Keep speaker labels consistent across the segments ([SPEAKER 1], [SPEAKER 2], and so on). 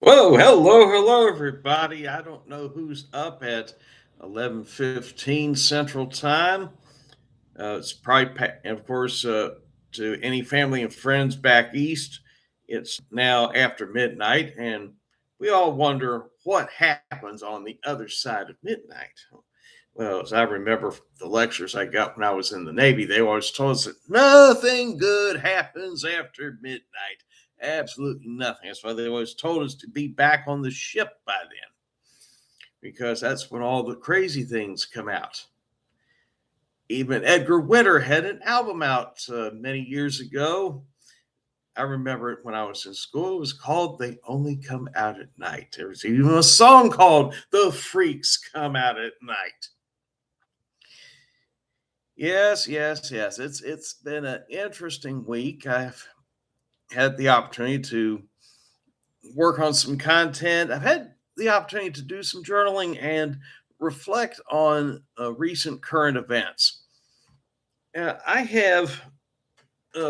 [SPEAKER 1] Whoa, hello, everybody. I don't know who's up at 11:15 Central Time. It's probably, and of course, to any family and friends back east, it's now after midnight, and we all wonder what happens on the other side of midnight. Well, as I remember the lectures I got when I was in the Navy, they always told us that nothing good happens after midnight. Absolutely nothing. That's why they always told us to be back on the ship by then, because that's when all the crazy things come out. Even Edgar Winter had an album out many years ago. I remember it when I was in school. It was called They Only Come Out at Night. There was even a song called The Freaks Come Out at Night. Yes. It's been an interesting week. I've had the opportunity to work on some content. I've had the opportunity to do some journaling and reflect on recent current events. I have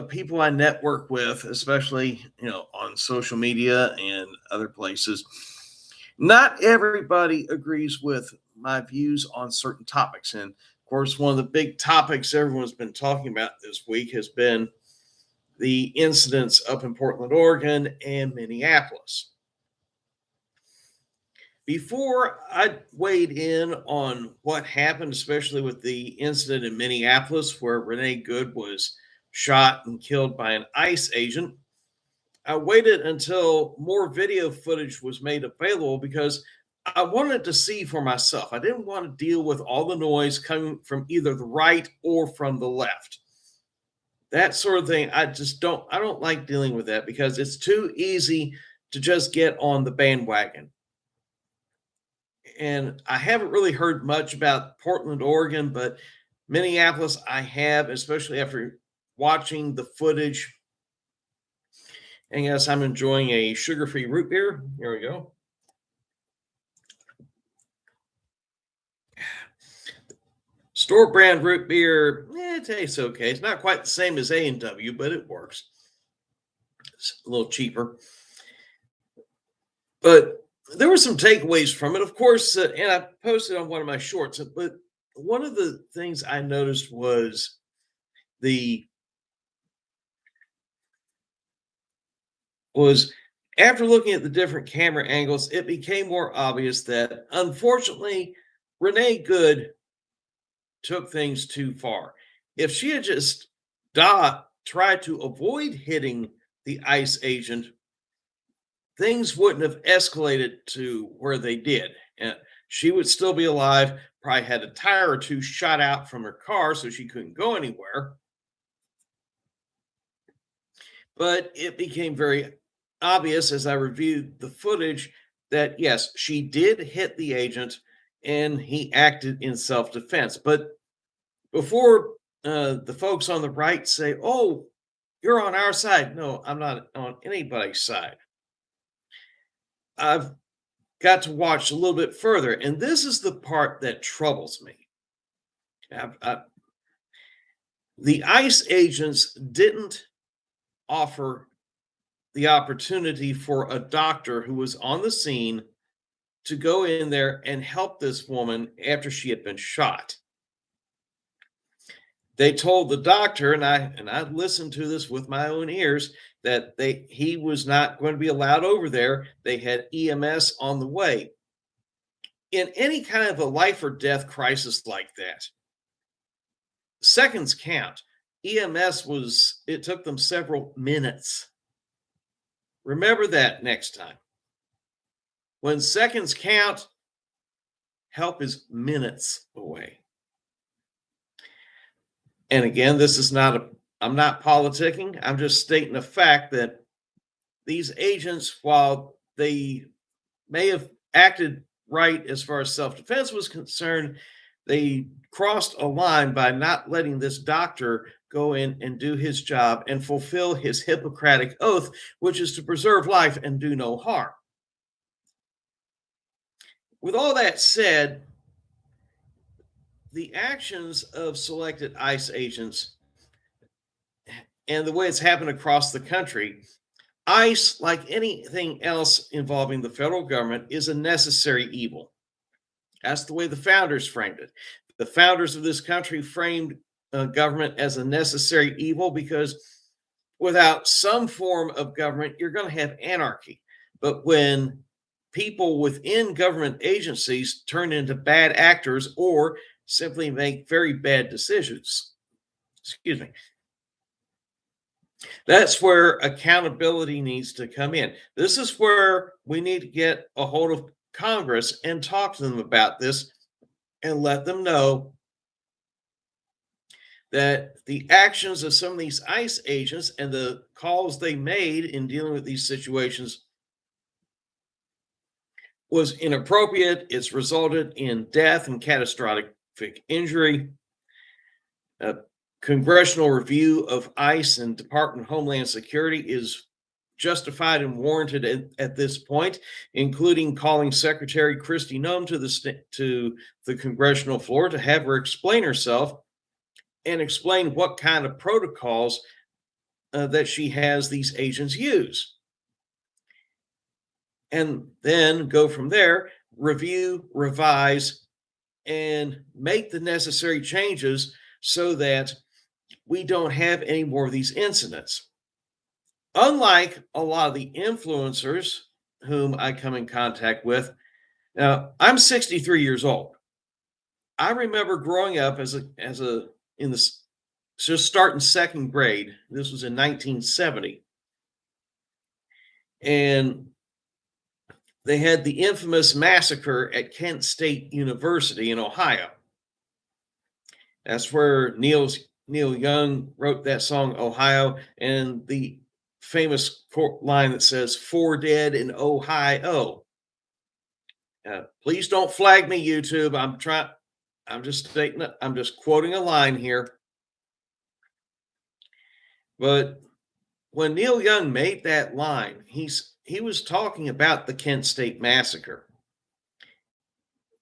[SPEAKER 1] people I network with, especially on social media and other places. Not everybody agrees with my views on certain topics, and of course, one of the big topics everyone's been talking about this week has been the incidents up in Portland, Oregon, and Minneapolis. Before I weighed in on what happened, especially with the incident in Minneapolis where Renee Good was shot and killed by an ICE agent, I waited until more video footage was made available because I wanted to see for myself. I didn't want to deal with all the noise coming from either the right or from the left. That sort of thing, I don't like dealing with that because it's too easy to just get on the bandwagon. And I haven't really heard much about Portland, Oregon, but Minneapolis I have, especially after watching the footage. And yes, I'm enjoying a sugar-free root beer. Here we go. Store brand root beer, it tastes okay. It's not quite the same as A&W, but it works. It's a little cheaper. But there were some takeaways from it, of course, and I posted on one of my shorts. But one of the things I noticed was the was after looking at the different camera angles, it became more obvious that unfortunately Renee Good took things too far. If she had just tried to avoid hitting the ICE agent, things wouldn't have escalated to where they did. And she would still be alive, probably had a tire or two shot out from her car so she couldn't go anywhere. But it became very obvious as I reviewed the footage that yes, she did hit the agent and he acted in self defense. But before the folks on the right say, oh, you're on our side, no, I'm not on anybody's side. I've got to watch a little bit further. And this is the part that troubles me. The ICE agents didn't offer the opportunity for a doctor who was on the scene to go in there and help this woman after she had been shot. They told the doctor, and I listened to this with my own ears, that he was not going to be allowed over there. They had EMS on the way. In any kind of a life or death crisis like that, seconds count. It took them several minutes. Remember that next time. When seconds count, help is minutes away. And again, I'm not politicking. I'm just stating the fact that these agents, while they may have acted right as far as self defense was concerned, they crossed a line by not letting this doctor go in and do his job and fulfill his Hippocratic oath, which is to preserve life and do no harm. With all that said, the actions of selected ICE agents and the way it's happened across the country ICE, like anything else involving the federal government, is a necessary evil. That's the way the founders framed it. The founders of this country framed government as a necessary evil because without some form of government, you're going to have anarchy. But when people within government agencies turn into bad actors or simply make very bad decisions, excuse me, that's where accountability needs to come in. This is where we need to get a hold of Congress and talk to them about this and let them know that the actions of some of these ICE agents and the calls they made in dealing with these situations was inappropriate. It's resulted in death and catastrophic injury. A congressional review of ICE and Department of Homeland Security is justified and warranted at this point, including calling Secretary Kristi Noem to the congressional floor to have her explain herself and explain what kind of protocols that she has these agents use. And then go from there, review, revise, and make the necessary changes so that we don't have any more of these incidents. Unlike a lot of the influencers whom I come in contact with, now I'm 63 years old. I remember growing up as a in the just starting second grade. This was in 1970, and they had the infamous massacre at Kent State University in Ohio. That's where Neil Young wrote that song Ohio, and the famous line that says "4 dead in Ohio." Please don't flag me, YouTube. I'm just stating. I'm just quoting a line here. But when Neil Young made that line, he was talking about the Kent State massacre.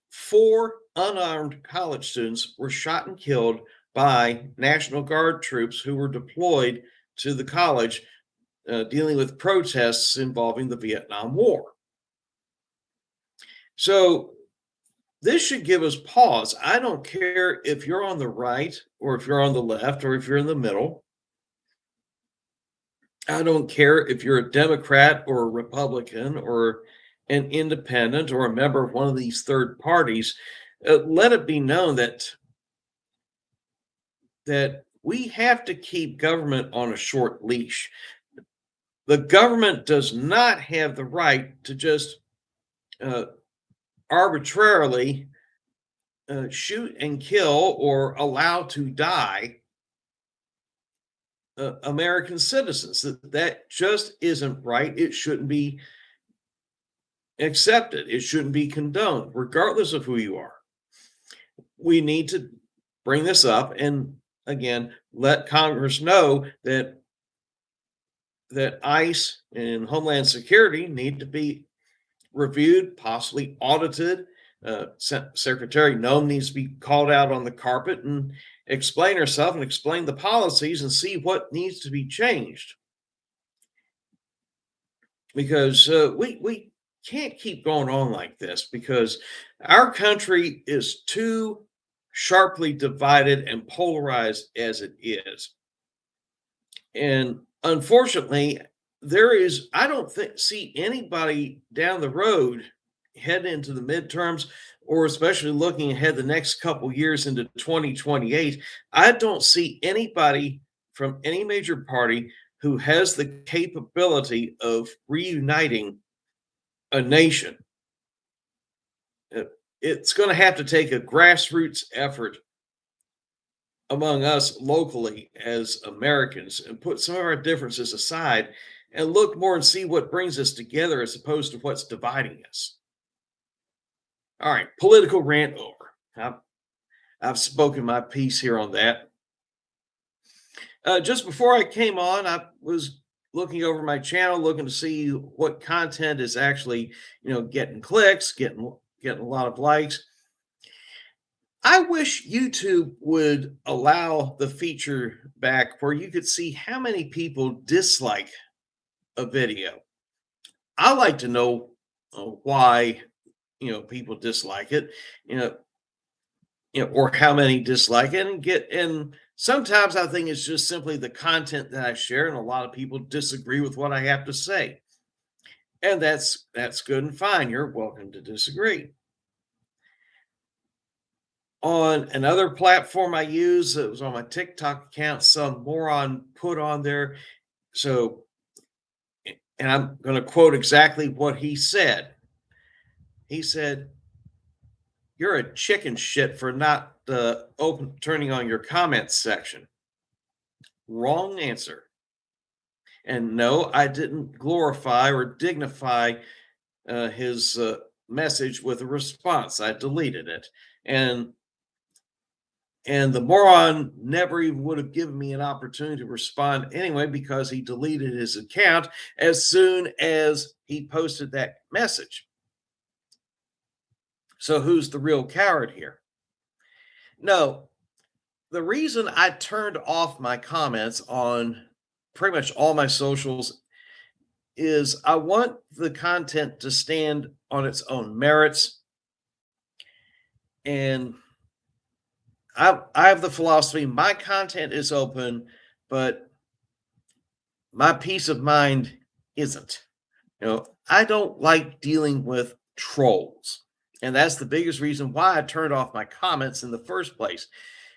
[SPEAKER 1] 4 unarmed college students were shot and killed by National Guard troops who were deployed to the college dealing with protests involving the Vietnam War. So this should give us pause. I don't care if you're on the right or if you're on the left or if you're in the middle. I don't care if you're a Democrat or a Republican or an independent or a member of one of these third parties. Let it be known that we have to keep government on a short leash. The government does not have the right to just arbitrarily shoot and kill or allow to die American citizens. That just isn't right. It shouldn't be accepted. It shouldn't be condoned, regardless of who you are. We need to bring this up and again let Congress know that ICE and Homeland Security need to be reviewed, possibly audited. Secretary Noem needs to be called out on the carpet and explain herself and explain the policies and see what needs to be changed. Because we can't keep going on like this because our country is too sharply divided and polarized as it is. And unfortunately, I don't see anybody down the road heading into the midterms or especially looking ahead the next couple years into 2028. I don't see anybody from any major party who has the capability of reuniting a nation. It's going to have to take a grassroots effort among us locally as Americans and put some of our differences aside and look more and see what brings us together as opposed to what's dividing us. All right, political rant over. I've spoken my piece here on that. Just before I came on, I was looking over my channel, looking to see what content is actually, getting clicks, getting a lot of likes. I wish YouTube would allow the feature back where you could see how many people dislike a video. I like to know why people dislike it, you know, or how many dislike it, and sometimes I think it's just simply the content that I share, and a lot of people disagree with what I have to say, and that's good and fine. You're welcome to disagree. On another platform I use, it was on my TikTok account, some moron put on there. So, and I'm going to quote exactly what he said. He said, "You're a chicken shit for not open turning on your comments section." Wrong answer. And no, I didn't glorify or dignify his message with a response. I deleted it, and the moron never even would have given me an opportunity to respond anyway because he deleted his account as soon as he posted that message. So who's the real coward here? No, the reason I turned off my comments on pretty much all my socials is I want the content to stand on its own merits. And I have the philosophy my content is open, but my peace of mind isn't. I don't like dealing with trolls. And that's the biggest reason why I turned off my comments in the first place.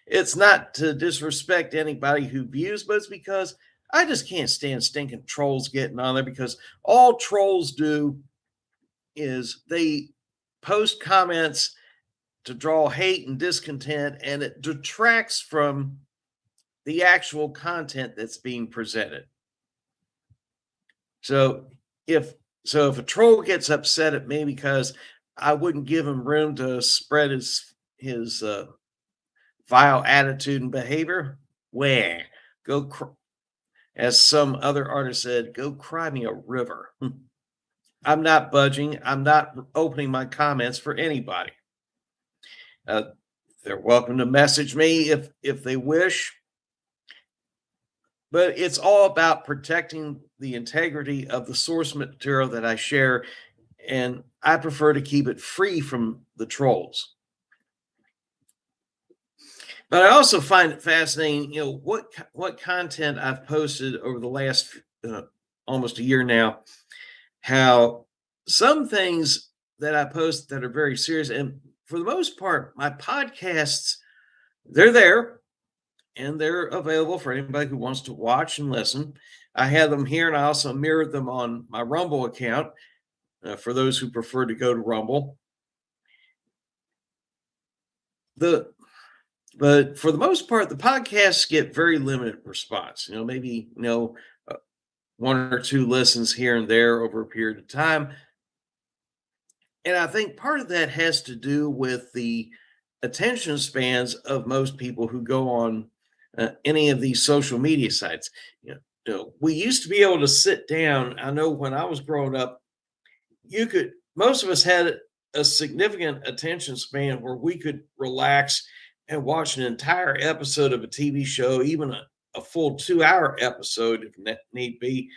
[SPEAKER 1] It's not to disrespect anybody who views, but it's because I just can't stand stinking trolls getting on there because all trolls do is they post comments to draw hate and discontent, and it detracts from the actual content that's being presented. So if a troll gets upset at me because I wouldn't give him room to spread his vile attitude and behavior, where go as some other artist said, go cry me a river. I'm not budging. I'm not opening my comments for anybody. They're welcome to message me if they wish, but it's all about protecting the integrity of the source material that I share, and I prefer to keep it free from the trolls. But I also find it fascinating, what content I've posted over the last almost a year now, how some things that I post that are very serious, and for the most part, my podcasts, they're there and they're available for anybody who wants to watch and listen. I have them here, and I also mirrored them on my Rumble account for those who prefer to go to Rumble. But for the most part, the podcasts get very limited response. Maybe one or two listens here and there over a period of time. And I think part of that has to do with the attention spans of most people who go on any of these social media sites. We used to be able to sit down. I know when I was growing up, most of us had a significant attention span where we could relax and watch an entire episode of a TV show, even a full 2-hour episode if need be,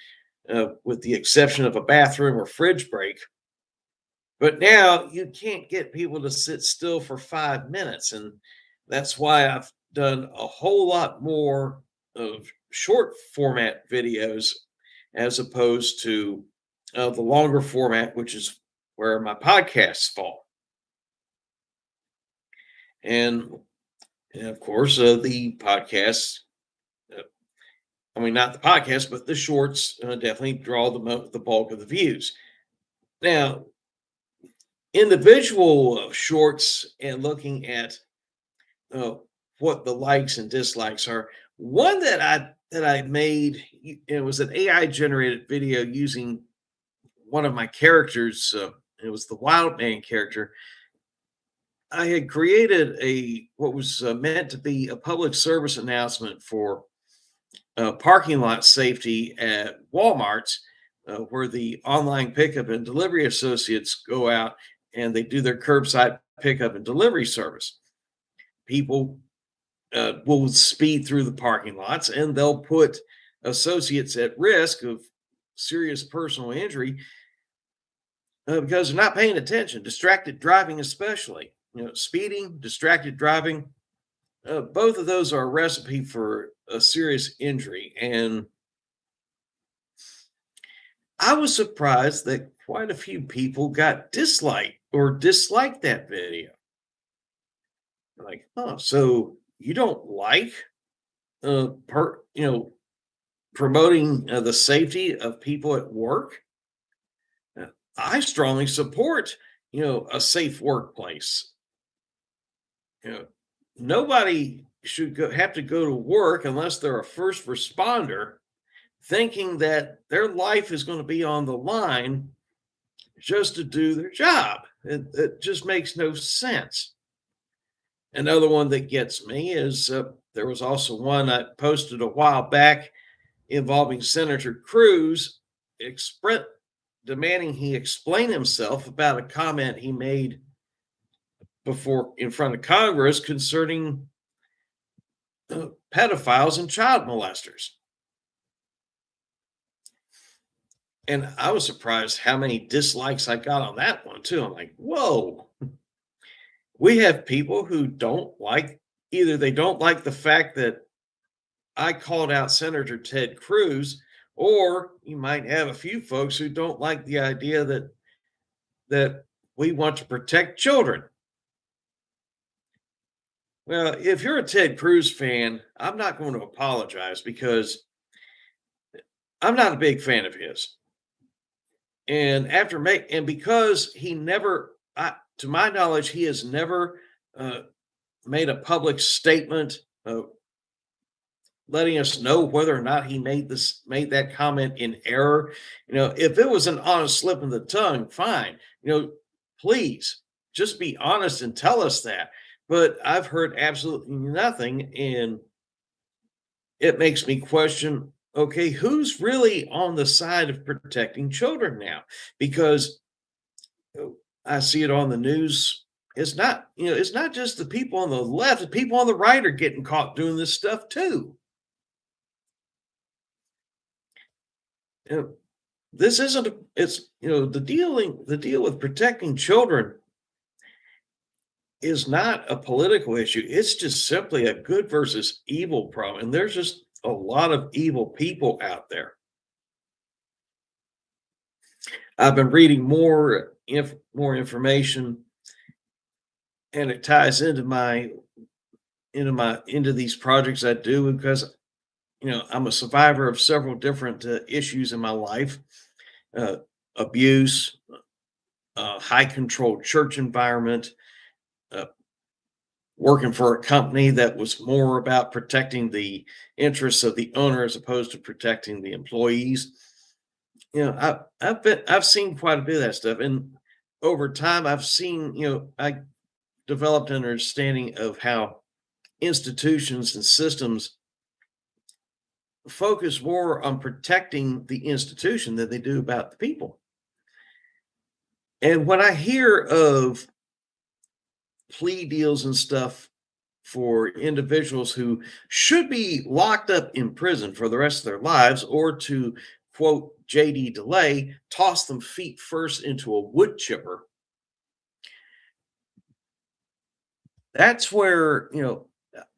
[SPEAKER 1] with the exception of a bathroom or fridge break. But now you can't get people to sit still for 5 minutes. And that's why I've done a whole lot more of short format videos as opposed to the longer format, which is where my podcasts fall. And of course, the podcasts, not the podcast, but the shorts definitely draw the bulk of the views. Now, individual shorts and looking at what the likes and dislikes are. One that I made, it was an AI generated video using one of my characters. It was the Wild Man character. I had created what was meant to be a public service announcement for parking lot safety at Walmart's, where the online pickup and delivery associates go out and they do their curbside pickup and delivery service. People will speed through the parking lots, and they'll put associates at risk of serious personal injury because they're not paying attention. Distracted driving, especially, speeding, distracted driving. Both of those are a recipe for a serious injury. And I was surprised that quite a few people got disliked that video. Like, oh, so you don't like per promoting the safety of people at work? I strongly support a safe workplace. You know, nobody should have to go to work unless they're a first responder, thinking that their life is going to be on the line just to do their job. It just makes no sense. Another one that gets me is there was also one I posted a while back involving Senator Cruz, demanding he explain himself about a comment he made before in front of Congress concerning pedophiles and child molesters. And I was surprised how many dislikes I got on that one too. I'm like, whoa. We have people who either they don't like the fact that I called out Senator Ted Cruz, or you might have a few folks who don't like the idea that we want to protect children. Well, if you're a Ted Cruz fan, I'm not going to apologize because I'm not a big fan of his. And because he never, to my knowledge, he has never made a public statement letting us know whether or not he made that comment in error. If it was an honest slip of the tongue, fine. Please just be honest and tell us that. But I've heard absolutely nothing, and it makes me question, okay, who's really on the side of protecting children now? Because I see it on the news. It's not just the people on the left, the people on the right are getting caught doing this stuff too. This isn't it's the deal with protecting children is not a political issue. It's just simply a good versus evil problem. And there's just a lot of evil people out there. I've been reading more information, and it ties into these projects I do because I'm a survivor of several different issues in my life, abuse, high controlled church environment, working for a company that was more about protecting the interests of the owner as opposed to protecting the employees. I've seen quite a bit of that stuff, and over time I've seen I developed an understanding of how institutions and systems focus more on protecting the institution than they do about the people. And when I hear of plea deals and stuff for individuals who should be locked up in prison for the rest of their lives, or to quote JD DeLay, toss them feet first into a wood chipper, that's where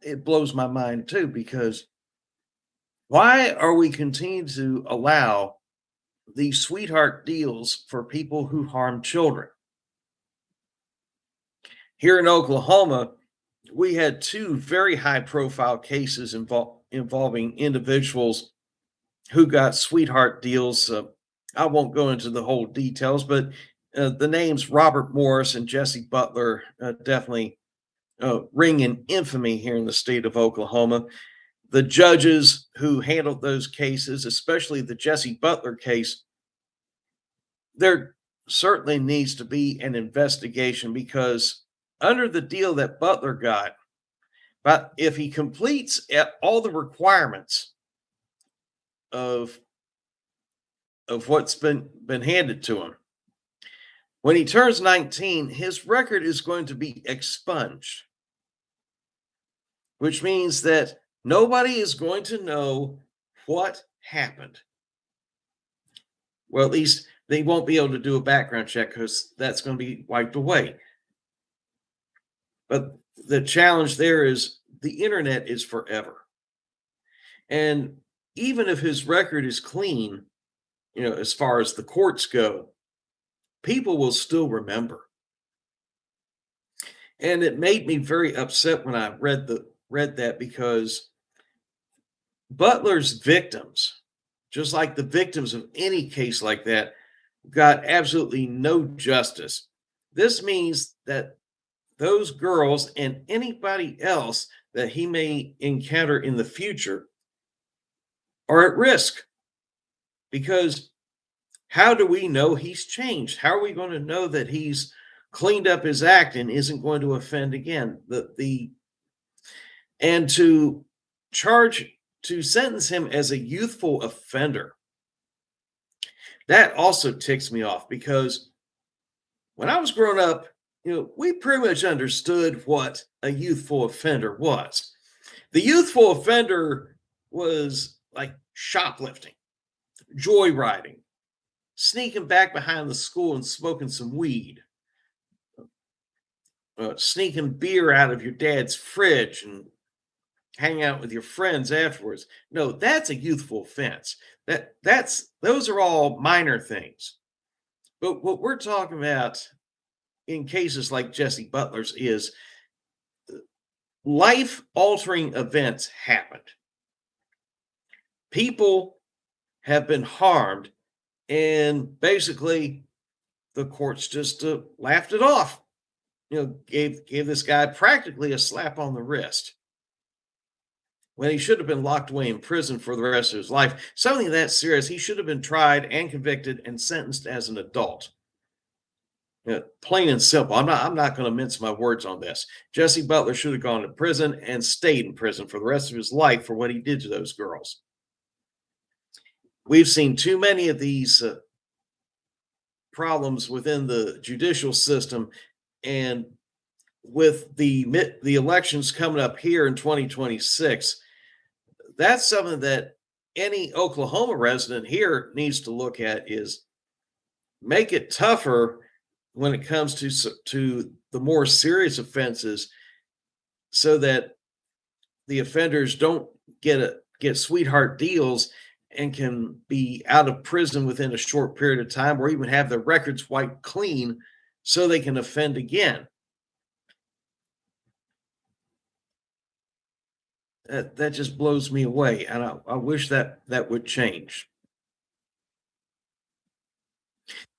[SPEAKER 1] it blows my mind too, because why are we continuing to allow these sweetheart deals for people who harm children? Here in Oklahoma, we had two very high profile cases involving individuals who got sweetheart deals. I won't go into the whole details, but the names Robert Morris and Jesse Butler definitely ring in infamy here in the state of Oklahoma. The judges who handled those cases, especially the Jesse Butler case, there certainly needs to be an investigation, because under the deal that Butler got, but if he completes all the requirements of what's been handed to him, when he turns 19, his record is going to be expunged, which means that nobody is going to know what happened. Well, at least they won't be able to do a background check because that's going to be wiped away. But the challenge there is the internet is forever. And even if his record is clean, as far as the courts go, people will still remember. And it made me very upset when I read that because Butler's victims, just like the victims of any case like that, got absolutely no justice. This means that those girls and anybody else that he may encounter in the future are at risk because how do we know he's changed? How are we going to know that he's cleaned up his act and isn't going to offend again? The and to sentence him as a youthful offender, that also ticks me off because when I was growing up, we pretty much understood what a youthful offender was. The youthful offender was like shoplifting, joyriding, sneaking back behind the school and smoking some weed, sneaking beer out of your dad's fridge and hang out with your friends afterwards. No, that's a youthful offense. Those are all minor things. But what we're talking about in cases like Jesse Butler's is life altering events happened. People have been harmed, and basically the courts just laughed it off. Gave this guy practically a slap on the wrist when he should have been locked away in prison for the rest of his life. Something that serious, he should have been tried and convicted and sentenced as an adult. Plain and simple. I'm not going to mince my words on this. Jesse Butler should have gone to prison and stayed in prison for the rest of his life for what he did to those girls. We've seen too many of these problems within the judicial system, and with the elections coming up here in 2026, that's something that any Oklahoma resident here needs to look at is make it tougher when it comes to the more serious offenses so that the offenders don't get sweetheart deals and can be out of prison within a short period of time or even have their records wiped clean so they can offend again. That just blows me away, and I wish that would change.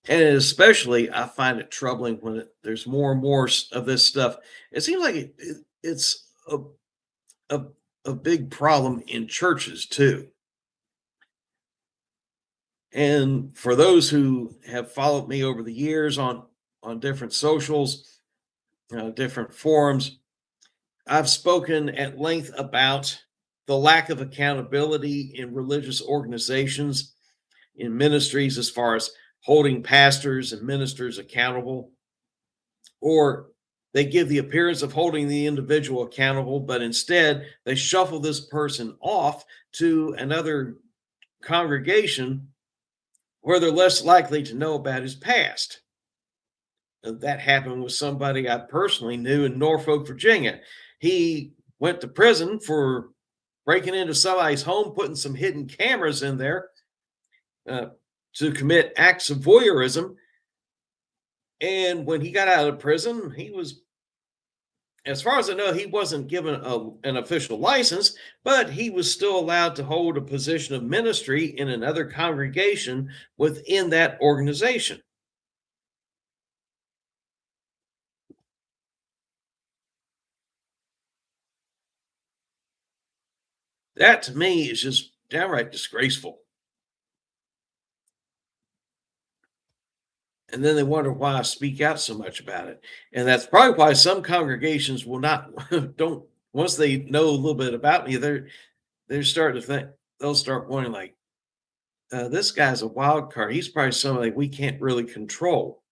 [SPEAKER 1] And especially, I find it troubling when there's more and more of this stuff. It seems like it's a a big problem in churches too. And for those who have followed me over the years on different socials, different forums, I've spoken at length about the lack of accountability in religious organizations, in ministries, as far as holding pastors and ministers accountable, or they give the appearance of holding the individual accountable, but instead they shuffle this person off to another congregation where they're less likely to know about his past. That happened with somebody I personally knew in Norfolk, Virginia. He went to prison for breaking into somebody's home, putting some hidden cameras in there to commit acts of voyeurism. And when he got out of prison, he was, as far as I know, he wasn't given an official license, but he was still allowed to hold a position of ministry in another congregation within that organization. That to me is just downright disgraceful. And then they wonder why I speak out so much about it. And that's probably why some congregations will not don't once they know a little bit about me, they're starting to think they'll start wondering like, this guy's a wild card. He's probably somebody we can't really control.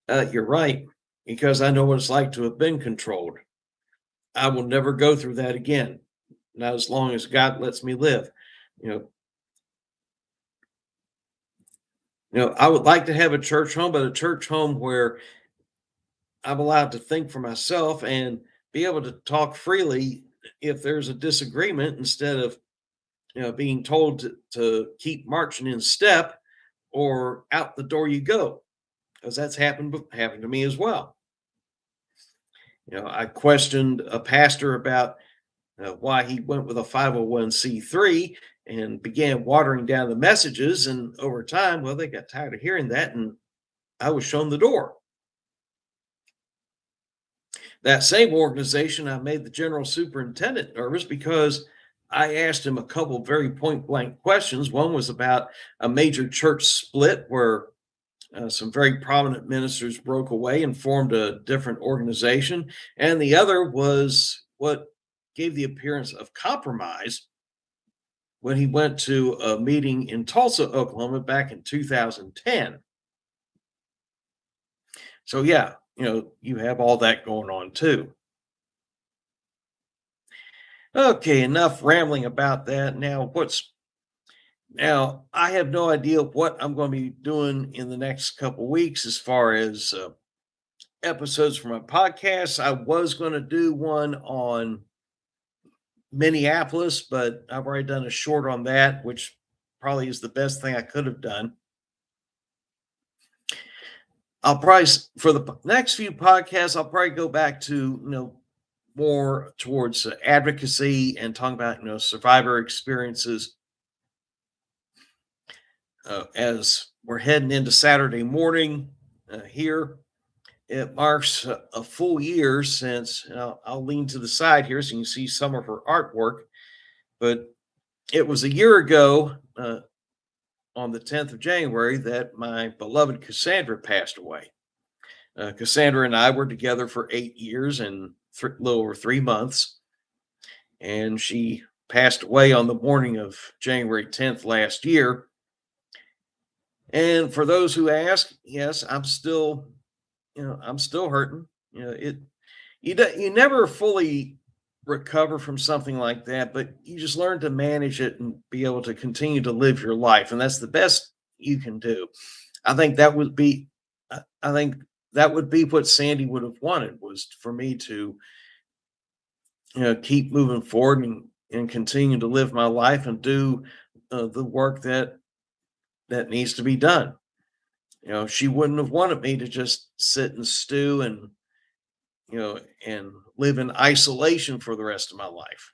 [SPEAKER 1] You're right, because I know what it's like to have been controlled. I will never go through that again. Not as long as God lets me live. You know, I would like to have a church home, but a church home where I'm allowed to think for myself and be able to talk freely if there's a disagreement instead of being told to keep marching in step or out the door you go, because that's happened to me as well. I questioned a pastor about why he went with a 501c3 and began watering down the messages, and over time, well, they got tired of hearing that, and I was shown the door. That same organization, I made the general superintendent nervous because I asked him a couple very point blank questions. One was about a major church split where some very prominent ministers broke away and formed a different organization. And the other was what gave the appearance of compromise when he went to a meeting in Tulsa, Oklahoma back in 2010. So, yeah, you have all that going on too. Okay, enough rambling about that. Now, I have no idea what I'm going to be doing in the next couple weeks as far as episodes for my podcast. I was going to do one on Minneapolis, but I've already done a short on that, which probably is the best thing I could have done. I'll probably for the next few podcasts, I'll probably go back to more towards advocacy and talking about survivor experiences as we're heading into Saturday morning here. It marks a full year since I'll lean to the side here so you can see some of her artwork. But it was a year ago on the 10th of January that my beloved Cassandra passed away. Cassandra and I were together for 8 years and a little over 3 months. And she passed away on the morning of January 10th last year. And for those who ask, yes, I'm still hurting. You never fully recover from something like that, but you just learn to manage it and be able to continue to live your life, and that's the best you can do. I think that would be, I think that would be what Sandy would have wanted, was for me to, keep moving forward and continue to live my life and do the work that needs to be done. She wouldn't have wanted me to just sit and stew and live in isolation for the rest of my life.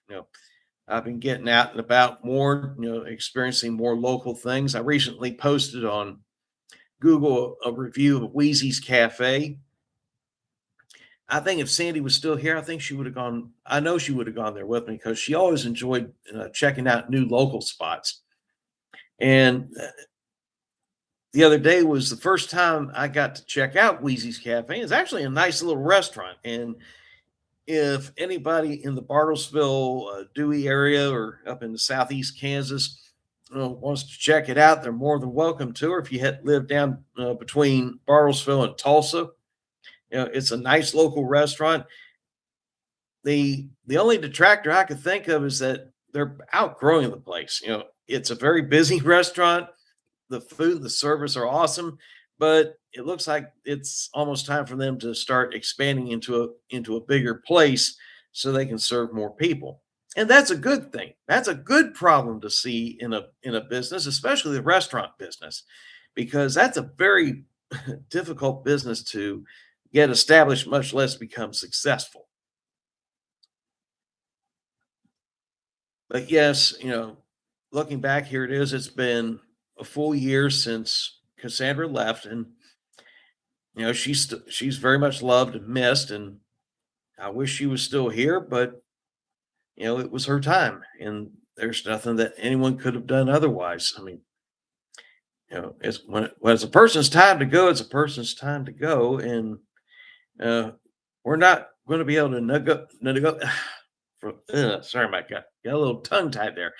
[SPEAKER 1] I've been getting out and about more, experiencing more local things. I recently posted on Google a review of Wheezy's Cafe. I think if Sandy was still here, I think she would have gone. I know she would have gone there with me because she always enjoyed checking out new local spots. And the other day was the first time I got to check out Wheezy's Cafe. It's actually a nice little restaurant. And if anybody in the Bartlesville, Dewey area or up in the southeast Kansas wants to check it out, they're more than welcome to. Or if you live down between Bartlesville and Tulsa, it's a nice local restaurant. The only detractor I could think of is that they're outgrowing the place. It's a very busy restaurant. The food, the service are awesome, but it looks like it's almost time for them to start expanding into a bigger place so they can serve more people. And that's a good thing. That's a good problem to see in a business, especially the restaurant business, because that's a very difficult business to get established, much less become successful. But yes, looking back, here it is. It's been a full year since Cassandra left, and she's very much loved and missed, and I wish she was still here, but it was her time, and there's nothing that anyone could have done otherwise. I mean, it's when it's a person's time to go, it's a person's time to go, and uh, we're not going to be able to sorry, my God, got a little tongue tied there.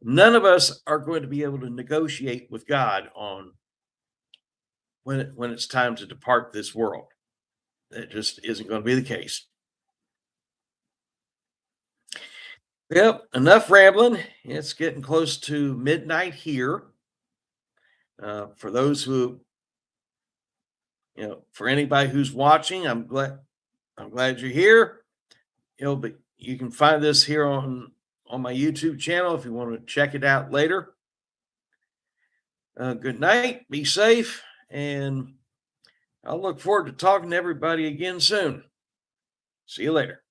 [SPEAKER 1] None of us are going to be able to negotiate with God on when it's time to depart this world. That just isn't going to be the case. Yep, enough rambling. It's getting close to midnight here. For those who, for anybody who's watching, I'm glad you're here. You can find this here on my YouTube channel if you want to check it out later. Good night. Be safe, and I'll look forward to talking to everybody again soon. See you later.